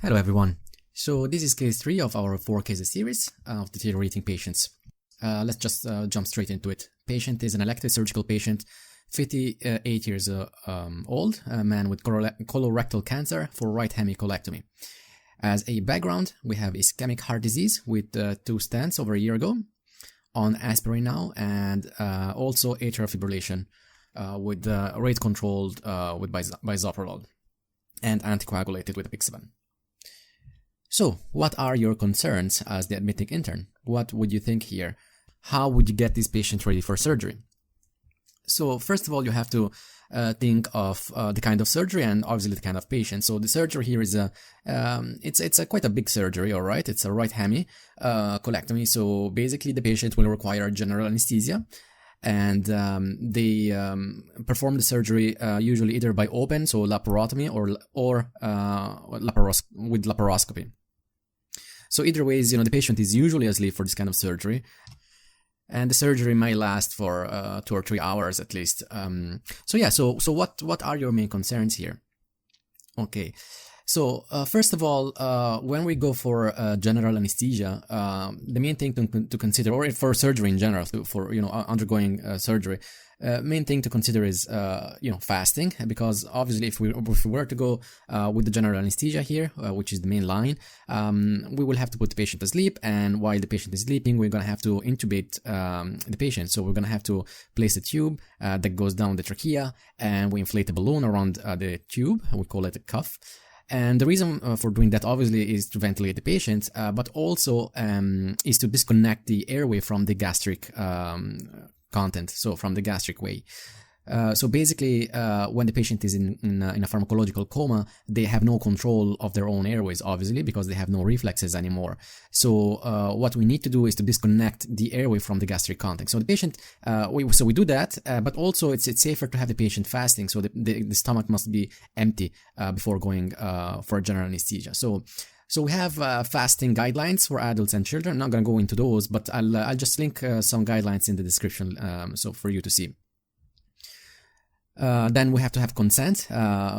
Hello everyone. So this is case 3 of our 4 cases series of deteriorating patients. Let's just jump straight into it. Patient is an elective surgical patient, 58 years old, a man with colorectal cancer for right hemicolectomy. As a background, we have ischemic heart disease with 2 stents over a year ago, on aspirin now, and also atrial fibrillation with rate controlled with bisoprolol and anticoagulated with apixaban. So, what are your concerns as the admitting intern? What would you think here? How would you get this patient ready for surgery? So, first of all, you have to think of the kind of surgery and obviously the kind of patient. So, the surgery here is it's quite a big surgery, all right? It's a right hemi colectomy. So, basically, the patient will require general anesthesia, and they perform the surgery usually either by open, so laparotomy, or with laparoscopy. So either ways, the patient is usually asleep for this kind of surgery, and the surgery may last for 2 or 3 hours at least. So what are your main concerns here? Okay. So first of all, when we go for general anesthesia, the main thing to consider, or for surgery in general, for undergoing surgery, main thing to consider is fasting, because obviously if we were to go with the general anesthesia here, which is the main line, we will have to put the patient to sleep, and while the patient is sleeping, we're gonna have to intubate the patient. So we're gonna have to place a tube that goes down the trachea, and we inflate a balloon around the tube. We call it a cuff. And the reason for doing that obviously is to ventilate the patient, but also is to disconnect the airway from the gastric content, so from the gastric way. So basically, when the patient is in a pharmacological coma, they have no control of their own airways, obviously, because they have no reflexes anymore. So what we need to do is to disconnect the airway from the gastric content. So the patient, we do that, but also it's safer to have the patient fasting. So the stomach must be empty before going for general anesthesia. So we have fasting guidelines for adults and children. I'm not going to go into those, but I'll just link some guidelines in the description, so for you to see. Then we have to have consent,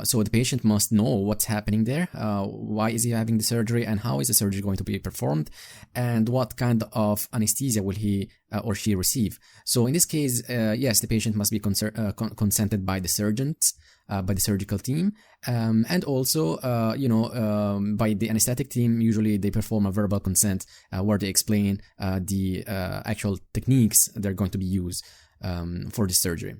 so the patient must know what's happening there, why is he having the surgery, and how is the surgery going to be performed, and what kind of anesthesia will he or she receive. So in this case, yes, the patient must be consented by the surgeons, by the surgical team, and also, by the anesthetic team. Usually they perform a verbal consent where they explain the actual techniques they're going to be used for the surgery.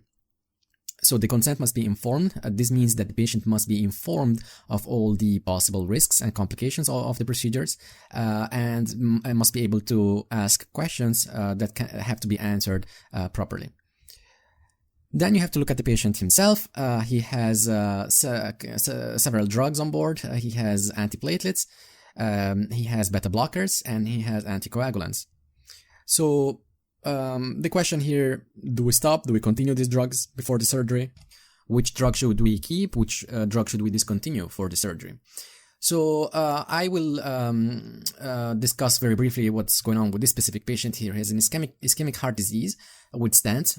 So the consent must be informed. This means that the patient must be informed of all the possible risks and complications of the procedures, and must be able to ask questions that have to be answered properly. Then you have to look at the patient himself. He has several drugs on board. He has antiplatelets, he has beta blockers, and he has anticoagulants. So the question here, do we stop? Do we continue these drugs before the surgery? Which drug should we keep? Which drug should we discontinue for the surgery? So I will discuss very briefly what's going on with this specific patient here. He has an ischemic heart disease with stents.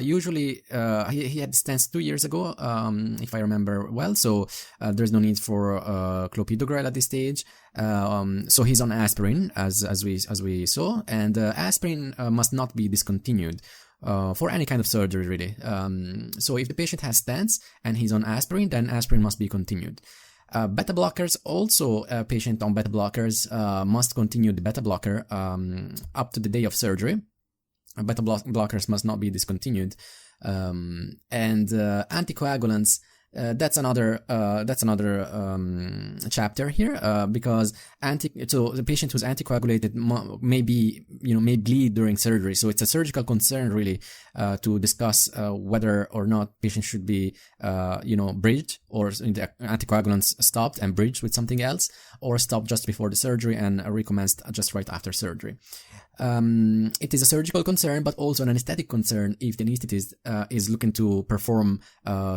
Usually he had stents 2 years ago, if I remember well. So there's no need for clopidogrel at this stage. So he's on aspirin, as we saw, and aspirin must not be discontinued for any kind of surgery, really. So if the patient has stents and he's on aspirin, then aspirin must be continued. Beta blockers, also a patient on beta blockers must continue the beta blocker up to the day of surgery. Beta blockers must not be discontinued. And anticoagulants, that's another chapter here, because so the patient who's anticoagulated may bleed during surgery. So it's a surgical concern, really, to discuss whether or not patient should be bridged, or the anticoagulants stopped and bridged with something else, or stopped just before the surgery and recommenced just right after surgery. It is a surgical concern, but also an anesthetic concern if the anesthetist is looking to perform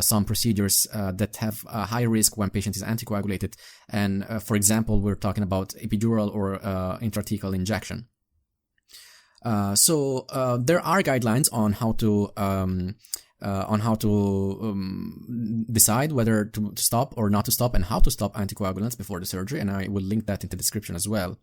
some procedures that have a high risk when patient is anticoagulated. And for example, we're talking about epidural or intrathecal injection. So there are guidelines on how to on how to decide whether to stop or not to stop, and how to stop anticoagulants before the surgery, and I will link that in the description as well.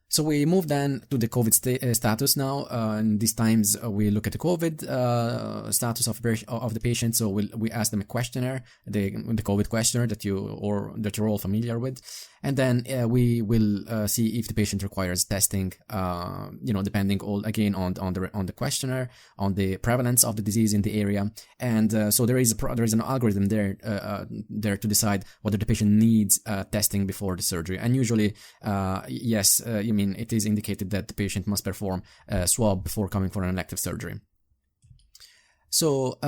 So we move then to the COVID status now. And these times we look at the COVID status of the patient. So we ask them a questionnaire, the COVID questionnaire that you're all familiar with, and then we will see if the patient requires testing. Depending all again on the questionnaire, on the prevalence of the disease in the area, and so there is an algorithm there to decide whether the patient needs testing before the surgery. And usually, yes. It is indicated that the patient must perform a swab before coming for an elective surgery. So,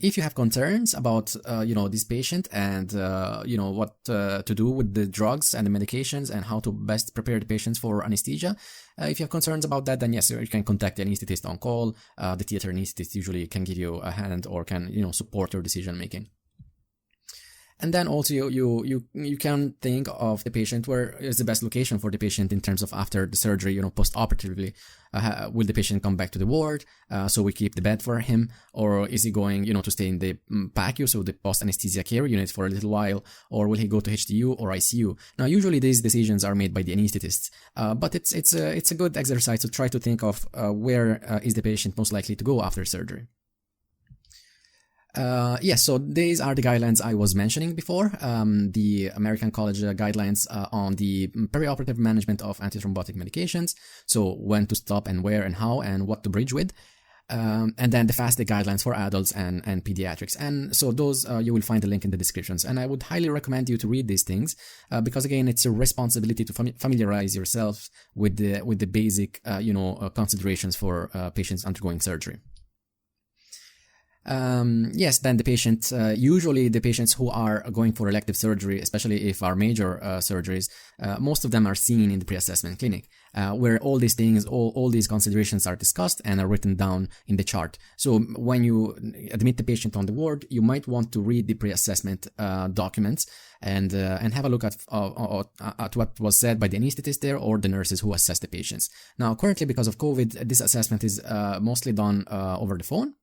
if you have concerns about, this patient and, what to do with the drugs and the medications and how to best prepare the patients for anesthesia, if you have concerns about that, then yes, you can contact the anesthetist on call. The theater anesthetist usually can give you a hand or can, support your decision making. And then also you can think of the patient, where is the best location for the patient in terms of after the surgery, post-operatively. Will the patient come back to the ward, so we keep the bed for him, or is he going, to stay in the PACU, so the post-anesthesia care unit, for a little while, or will he go to HDU or ICU? Now, usually these decisions are made by the anesthetist, but it's a good exercise to try to think of where is the patient most likely to go after surgery. So these are the guidelines I was mentioning before, the American College guidelines on the perioperative management of antithrombotic medications, so when to stop and where and how and what to bridge with, and then the FAST guidelines for adults and pediatrics. And so those, you will find the link in the descriptions, and I would highly recommend you to read these things, because again, it's your responsibility to familiarize yourself with the basic, considerations for patients undergoing surgery. Then the patient, usually the patients who are going for elective surgery, especially if are major surgeries, most of them are seen in the pre-assessment clinic, where all these things, all these considerations are discussed and are written down in the chart. So when you admit the patient on the ward, you might want to read the pre-assessment documents and have a look at what was said by the anesthetist there or the nurses who assess the patients. Now, currently, because of COVID, this assessment is mostly done over the phone,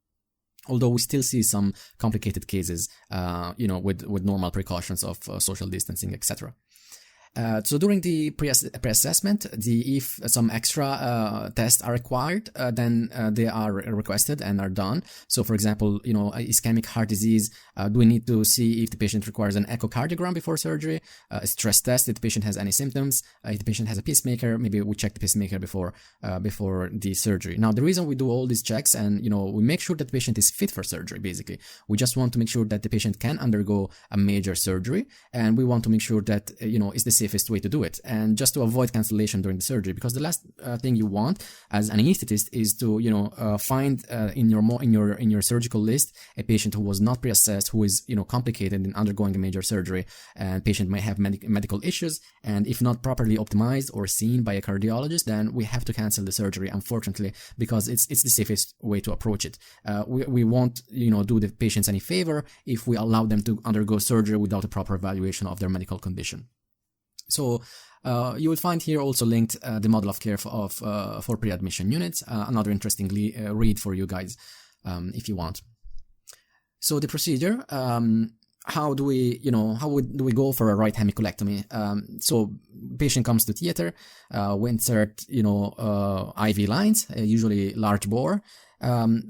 although we still see some complicated cases, with normal precautions of social distancing, etc. So during the pre-assessment, if some extra tests are required, then they are requested and are done. So, for example, ischemic heart disease, do we need to see if the patient requires an echocardiogram before surgery, a stress test if the patient has any symptoms, if the patient has a pacemaker, maybe we check the pacemaker before the surgery. Now, the reason we do all these checks and, we make sure that the patient is fit for surgery, basically. We just want to make sure that the patient can undergo a major surgery, and we want to make sure that, it's the safest way to do it, and just to avoid cancellation during the surgery, because the last thing you want as an anesthetist is to find in your surgical list a patient who was not pre-assessed, who is complicated in undergoing a major surgery, and patient might have medical issues, and if not properly optimized or seen by a cardiologist, then we have to cancel the surgery, unfortunately, because it's the safest way to approach it. We won't do the patients any favor if we allow them to undergo surgery without a proper evaluation of their medical condition. So you will find here also linked the model of care for pre-admission units, another interesting read for you guys if you want. So the procedure, how do we do we go for a right hemicolectomy? So patient comes to theater, we insert IV lines, usually large bore.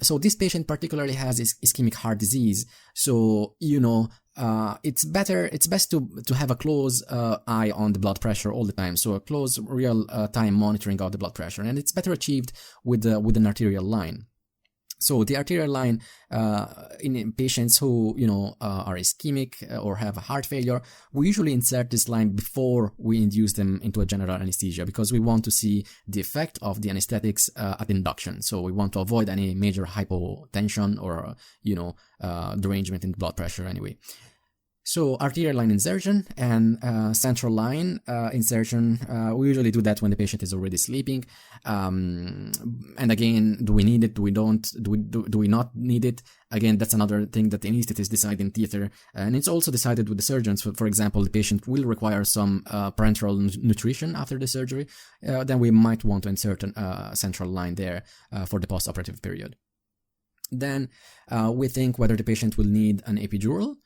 So this patient particularly has ischemic heart disease. So it's best to have a close eye on the blood pressure all the time. So a close real time monitoring of the blood pressure, and it's better achieved with an arterial line. So the arterial line in patients who are ischemic or have a heart failure, we usually insert this line before we induce them into a general anesthesia, because we want to see the effect of the anesthetics at induction. So we want to avoid any major hypotension or derangement in the blood pressure anyway. So arterial line insertion and central line insertion, we usually do that when the patient is already sleeping. And again, do we need it? Do we don't? Do we not need it? Again, that's another thing that the anesthetist decide in theater, and it's also decided with the surgeons. For example, the patient will require some parenteral nutrition after the surgery. Then we might want to insert a central line there for the post-operative period. Then we think whether the patient will need an epidural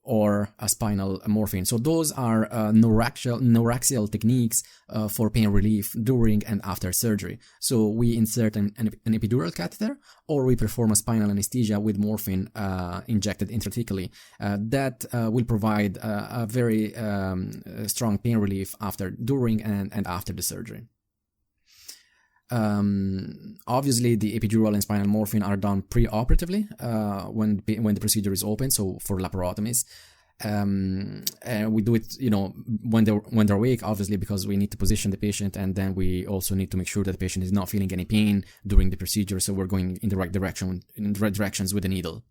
or a spinal morphine. So those are neuraxial techniques for pain relief during and after surgery. So we insert an epidural catheter, or we perform a spinal anesthesia with morphine injected intrathecally. That will provide a very strong pain relief during and after the surgery. Obviously, the epidural and spinal morphine are done pre-operatively when the procedure is open, so for laparotomies. And we do it, when they're awake, obviously, because we need to position the patient, and then we also need to make sure that the patient is not feeling any pain during the procedure, so we're going in the right directions with the needle.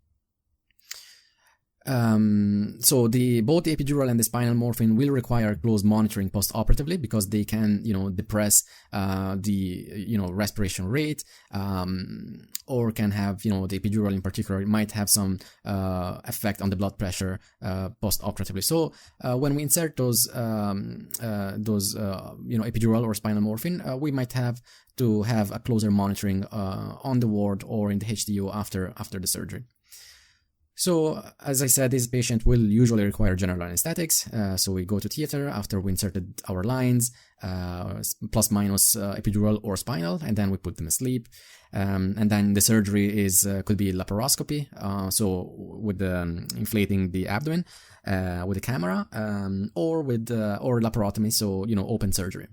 So both the epidural and the spinal morphine will require close monitoring post-operatively, because they can, depress the respiration rate, or can have, the epidural in particular might have some effect on the blood pressure post-operatively. So when we insert those epidural or spinal morphine, we might have to have a closer monitoring on the ward or in the HDU after the surgery. So, as I said, this patient will usually require general anesthetics. So we go to theater after we inserted our lines, plus minus epidural or spinal, and then we put them asleep. And then the surgery could be laparoscopy, so with inflating the abdomen with a camera, or laparotomy, so open surgery.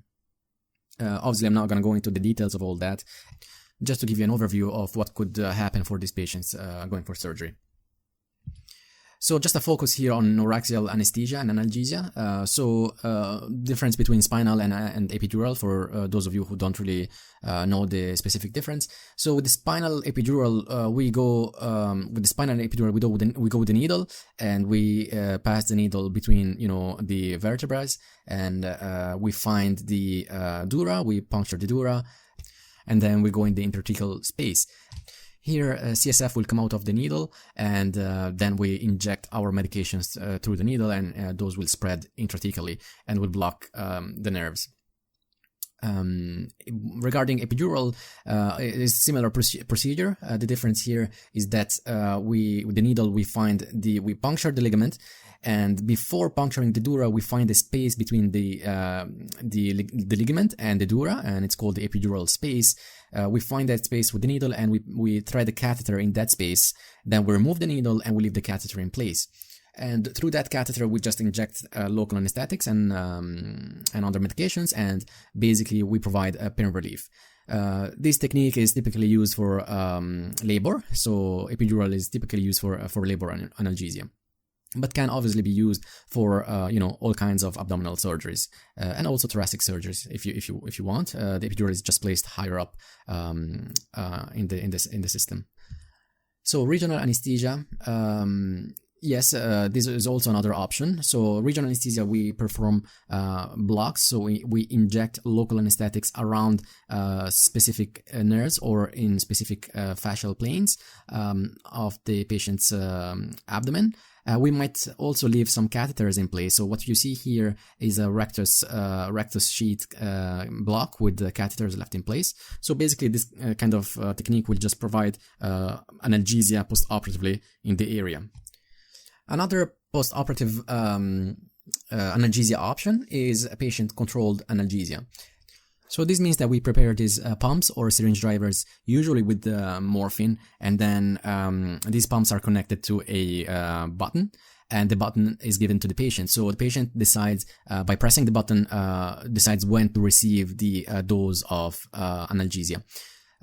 Obviously, I'm not going to go into the details of all that, just to give you an overview of what could happen for these patients going for surgery. So just a focus here on neuraxial anesthesia and analgesia. Difference between spinal and epidural for those of you who don't really know the specific difference. So with the spinal epidural, we go with the needle, and we pass the needle between the vertebrae, and we find the dura. We puncture the dura, and then we go in the interthecal space. Here, CSF will come out of the needle, and then we inject our medications through the needle, and those will spread intrathecally and will block the nerves. Regarding epidural, it is a similar procedure. The difference here is that with the needle we puncture the ligament, and before puncturing the dura, we find a space between the ligament and the dura, and it's called the epidural space. We find that space with the needle, and we thread the catheter in that space. Then we remove the needle, and we leave the catheter in place. And through that catheter, we just inject local anesthetics and other medications, and basically we provide a pain relief. This technique is typically used for labor, so epidural is typically used for labor analgesia, but can obviously be used for all kinds of abdominal surgeries and also thoracic surgeries if you want. The epidural is just placed higher up in the system. So regional anesthesia. Yes, this is also another option. So regional anesthesia, we perform blocks. So we inject local anesthetics around specific nerves or in specific fascial planes of the patient's abdomen. We might also leave some catheters in place. So what you see here is a rectus sheath block with the catheters left in place. So basically this kind of technique will just provide analgesia post-operatively in the area. Another post-operative analgesia option is patient-controlled analgesia. So this means that we prepare these pumps or syringe drivers, usually with morphine, and then these pumps are connected to a button, and the button is given to the patient. So the patient decides, by pressing the button, decides when to receive the dose of analgesia.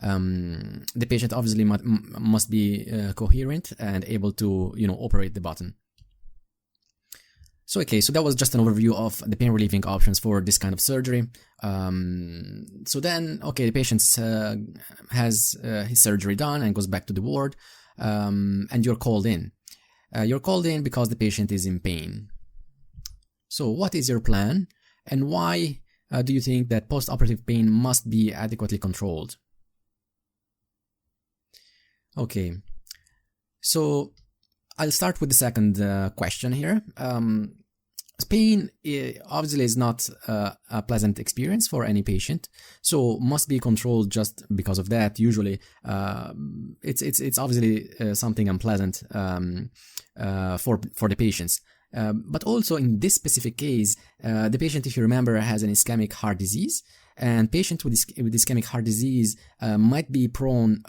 The patient obviously must be coherent and able to operate the button. So that was just an overview of the pain relieving options for this kind of surgery. So then the patient has his surgery done and goes back to the ward, and you're called in. You're called in because the patient is in pain. So what is your plan, and why do you think that post-operative pain must be adequately controlled? So I'll start with the second question here. Pain obviously is not a pleasant experience for any patient, so must be controlled just because of that. Usually, it's obviously something unpleasant for the patients. But also in this specific case, the patient, if you remember, has an ischemic heart disease, and patients with ischemic heart disease might be prone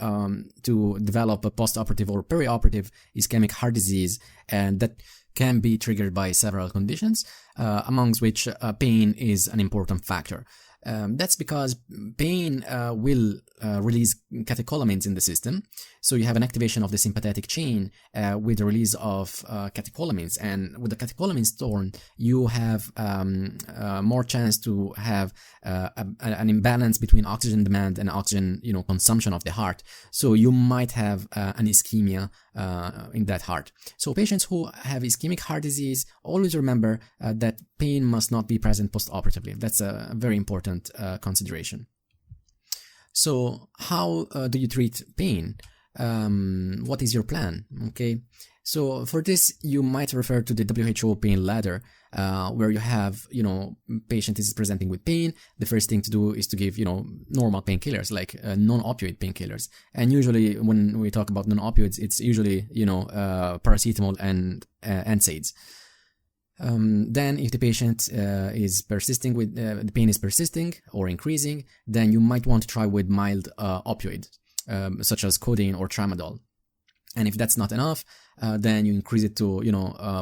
to develop a post-operative or perioperative ischemic heart disease, and that can be triggered by several conditions, amongst which pain is an important factor. That's because pain will release catecholamines in the system. So you have an activation of the sympathetic chain with the release of catecholamines. And with the catecholamines torn, you have more chance to have an imbalance between oxygen demand and oxygen consumption of the heart. So you might have an ischemia in that heart. So patients who have ischemic heart disease, always remember that pain must not be present post-operatively. That's a very important consideration. So how do you treat pain? What is your plan? Okay, so for this you might refer to the WHO pain ladder, where you have, patient is presenting with pain. The first thing to do is to give, normal painkillers like non-opioid painkillers. And usually when we talk about non-opioids, it's usually, paracetamol and NSAIDs. Then if the patient is persisting with the pain is persisting or increasing, then you might want to try with mild opioid, such as codeine or tramadol. And if that's not enough, then you increase it to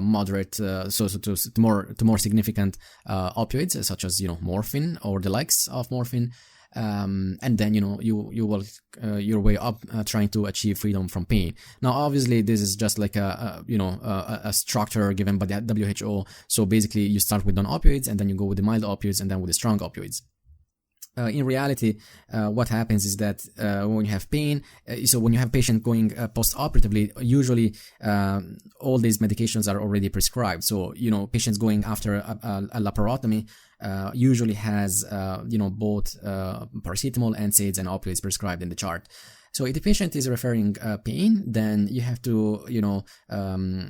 moderate, to more significant opioids, such as morphine or the likes of morphine. And then you will your way up, trying to achieve freedom from pain. Now obviously this is just like a structure given by the WHO. So basically you start with non-opioids, and then you go with the mild opioids, and then with the strong opioids. In reality, what happens is that when you have pain, so when you have patient going post-operatively, usually all these medications are already prescribed. So patients going after a laparotomy usually has both paracetamol, NSAIDs, and opioids prescribed in the chart. So if the patient is referring pain, then you have to,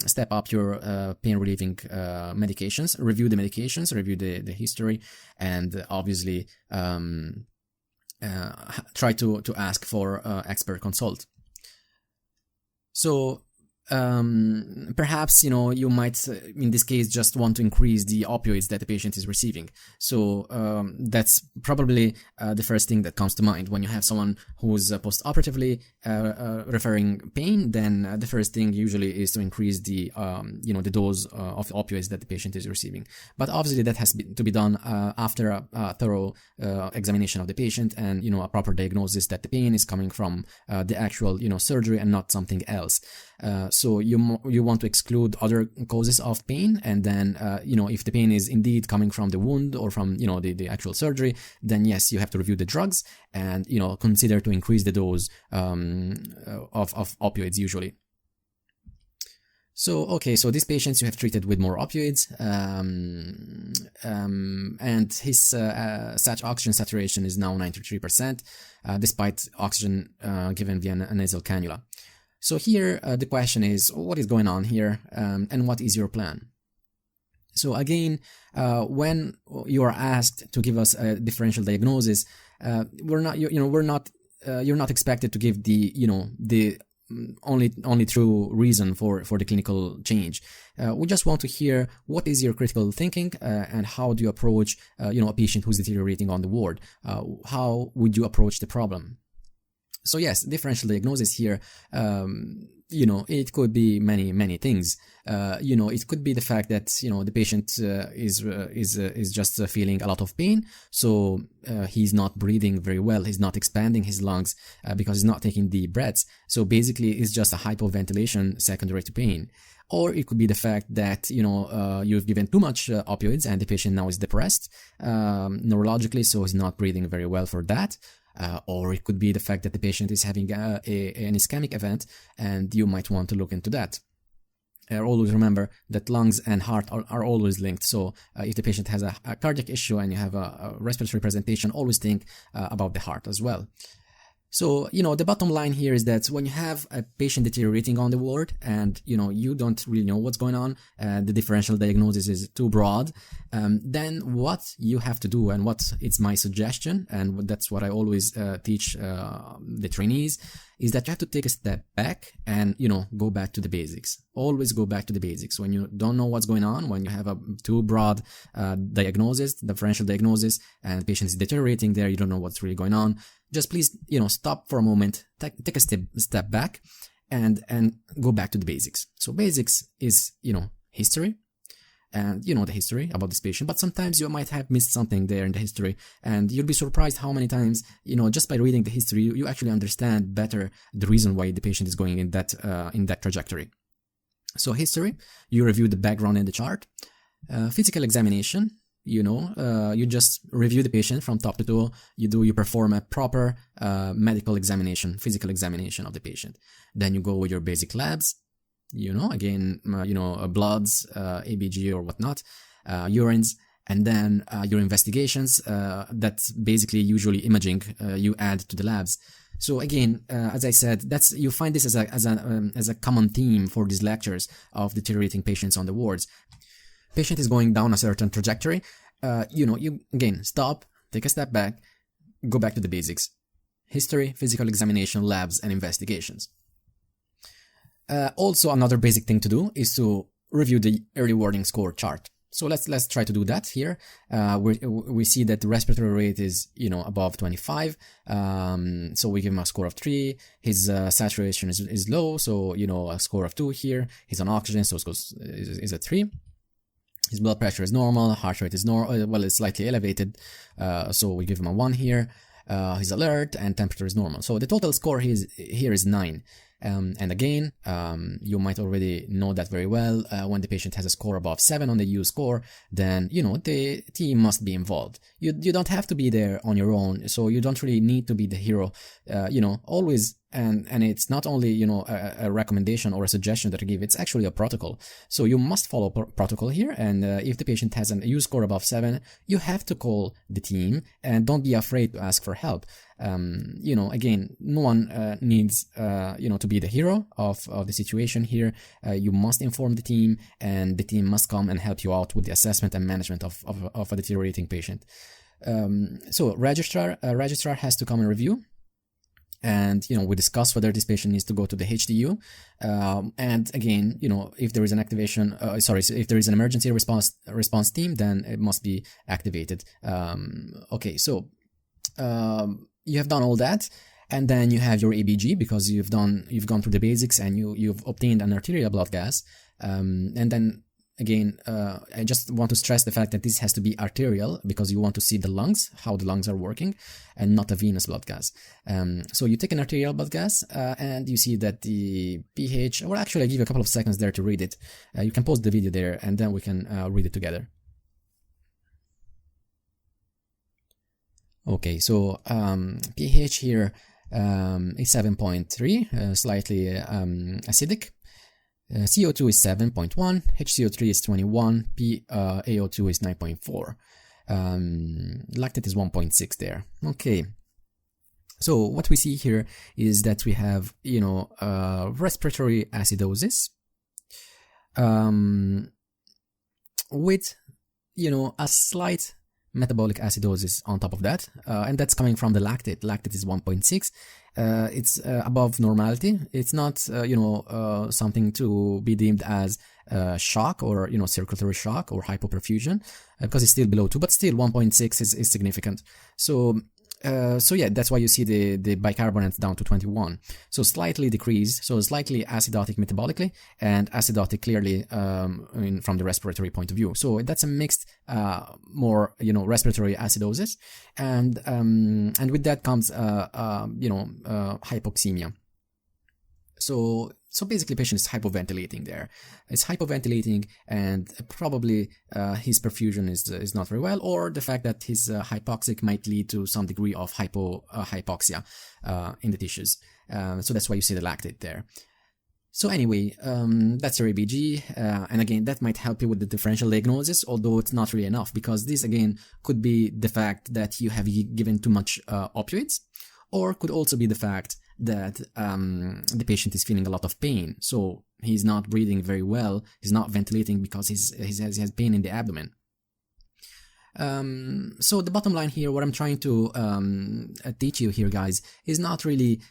step up your pain relieving medications, review the medications, review the history, and obviously try to ask for expert consult. So perhaps you might in this case just want to increase the opioids that the patient is receiving. So that's probably the first thing that comes to mind when you have someone who's post-operatively referring pain. Then the first thing usually is to increase the the dose of the opioids that the patient is receiving. But obviously that has to be done after a thorough examination of the patient, and a proper diagnosis that the pain is coming from the actual surgery and not something else. So you want to exclude other causes of pain, and then if the pain is indeed coming from the wound or from the actual surgery, then yes, you have to review the drugs and consider to increase the dose of opioids usually. So okay, so these patients you have treated with more opioids, and his oxygen saturation is now 93%, despite oxygen given via a nasal cannula. So here the question is, what is going on here, and what is your plan? So again, when you are asked to give us a differential diagnosis, you're not expected to give the only true reason for the clinical change. We just want to hear what is your critical thinking, and how do you approach a patient who's deteriorating on the ward. How would you approach the problem? So yes, differential diagnosis here, it could be many things. It could be the fact that the patient is just feeling a lot of pain, so he's not breathing very well, he's not expanding his lungs because he's not taking deep breaths. So basically it's just a hypoventilation secondary to pain. Or it could be the fact that you've given too much opioids and the patient now is depressed neurologically, so he's not breathing very well for that. Or it could be the fact that the patient is having an ischemic event, and you might want to look into that. Always remember that lungs and heart are always linked. So if the patient has a cardiac issue and you have a respiratory presentation, always think about the heart as well. So, the bottom line here is that when you have a patient deteriorating on the ward and, you don't really know what's going on, the differential diagnosis is too broad, then what you have to do, and what it's my suggestion, and that's what I always teach the trainees, is that you have to take a step back and, go back to the basics. Always go back to the basics. When you don't know what's going on, when you have a too broad diagnosis, differential diagnosis, and the patient is deteriorating there, you don't know what's really going on, just please, stop for a moment, take a step back and go back to the basics. So basics is, history, and the history about this patient, but sometimes you might have missed something there in the history, and you'll be surprised how many times, just by reading the history, you actually understand better the reason why the patient is going in that trajectory. So history, you review the background in the chart. Physical examination, you just review the patient from top to toe. You perform a proper medical examination, physical examination of the patient. Then you go with your basic labs, bloods, ABG or whatnot, urines, and then your investigations. That's basically usually imaging you add to the labs. So again, as I said, you find this as a common theme for these lectures of deteriorating patients on the wards. Patient is going down a certain trajectory, you again stop, take a step back, go back to the basics: history, physical examination, labs, and investigations. Also, another basic thing to do is to review the early warning score chart. So let's try to do that here. We see that the respiratory rate is above 25. So we give him a score of 3. His saturation is low, so a score of 2 here. He's on oxygen, so is a 3. His blood pressure is normal, heart rate is normal, well, it's slightly elevated, so we give him a 1 here. He's alert, and temperature is normal. So the total score here is 9. And again, you might already know that very well. When the patient has a score above 7 on the U score, then, the team must be involved. You don't have to be there on your own, so you don't really need to be the hero. Always, and it's not only, a recommendation or a suggestion that I give, it's actually a protocol. So you must follow protocol here, and if the patient has a U score above 7, you have to call the team, and don't be afraid to ask for help. Again, no one needs, to be the hero of the situation here. You must inform the team, and the team must come and help you out with the assessment and management of a deteriorating patient. So registrar has to come and review. And, we discuss whether this patient needs to go to the HDU. And again, if there is an activation, if there is an emergency response team, then it must be activated. Okay, so, you have done all that, and then you have your ABG because you've gone through the basics, and you've obtained an arterial blood gas. And then again, I just want to stress the fact that this has to be arterial because you want to see the lungs, how the lungs are working, and not a venous blood gas. So you take an arterial blood gas, and you see that the pH, well, actually I give you a couple of seconds there to read it. You can pause the video there, and then we can read it together. Okay, so pH here is 7.3, slightly acidic. CO2 is 7.1, HCO3 is 21, AO2 is 9.4. Lactate is 1.6 there. Okay. So what we see here is that we have, respiratory acidosis with, a slight metabolic acidosis on top of that, and that's coming from the lactate. Lactate is 1.6. It's above normality. It's not, something to be deemed as shock or, circulatory shock or hypoperfusion, because it's still below 2, but still 1.6 is significant. So yeah, that's why you see the bicarbonate down to 21. So slightly decreased, so slightly acidotic metabolically, and acidotic clearly from the respiratory point of view. So that's a mixed, more respiratory acidosis, and with that comes hypoxemia. So basically, patient is hypoventilating there. It's hypoventilating, and probably his perfusion is not very well, or the fact that he's hypoxic might lead to some degree of hypoxia in the tissues. So that's why you see the lactate there. So anyway, that's your ABG, and again, that might help you with the differential diagnosis, although it's not really enough, because this again could be the fact that you have given too much opioids, or could also be the fact that the patient is feeling a lot of pain. So he's not breathing very well, he's not ventilating because he has pain in the abdomen. So the bottom line here, what I'm trying to teach you here, guys, is not really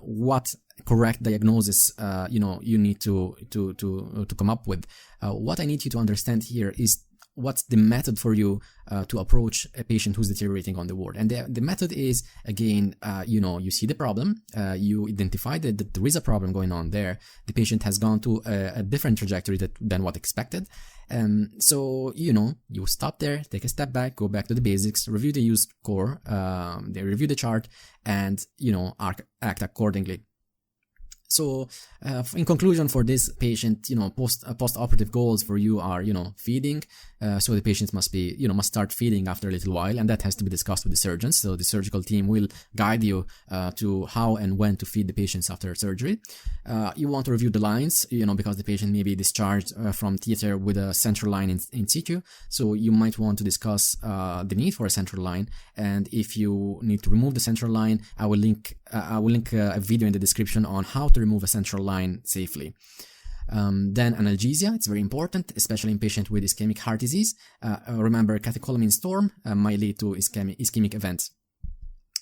what correct diagnosis you need to come up with. What I need you to understand here is what's the method for you to approach a patient who's deteriorating on the ward. And the method is, again, you see the problem, you identify that there is a problem going on there, the patient has gone to a different trajectory than what expected. So, you stop there, take a step back, go back to the basics, review the used core, review the chart, and, act accordingly. So, in conclusion, for this patient, post-operative goals for you are, feeding. So the patient must start feeding after a little while, and that has to be discussed with the surgeons. So the surgical team will guide you to how and when to feed the patients after surgery. You want to review the lines, because the patient may be discharged from theater with a central line in situ. So you might want to discuss the need for a central line, and if you need to remove the central line, I will link a video in the description on how to remove a central line safely. Then analgesia, it's very important, especially in patients with ischemic heart disease. Remember, catecholamine storm might lead to ischemic events.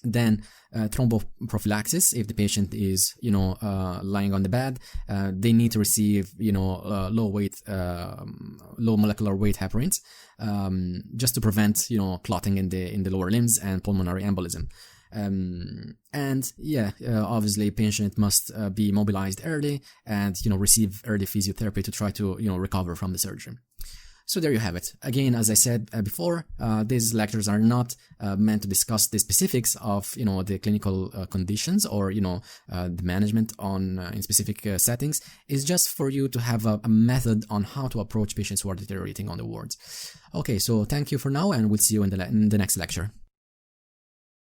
Then thromboprophylaxis, if the patient is lying on the bed, they need to receive low molecular weight heparins, just to prevent clotting in the lower limbs and pulmonary embolism. Obviously patient must be mobilized early and receive early physiotherapy to try to recover from the surgery. So there you have it. Again, as I said before, these lectures are not meant to discuss the specifics of the clinical conditions or the management in specific settings. It's just for you to have a method on how to approach patients who are deteriorating on the wards. Okay, so thank you for now, and we'll see you in the next lecture.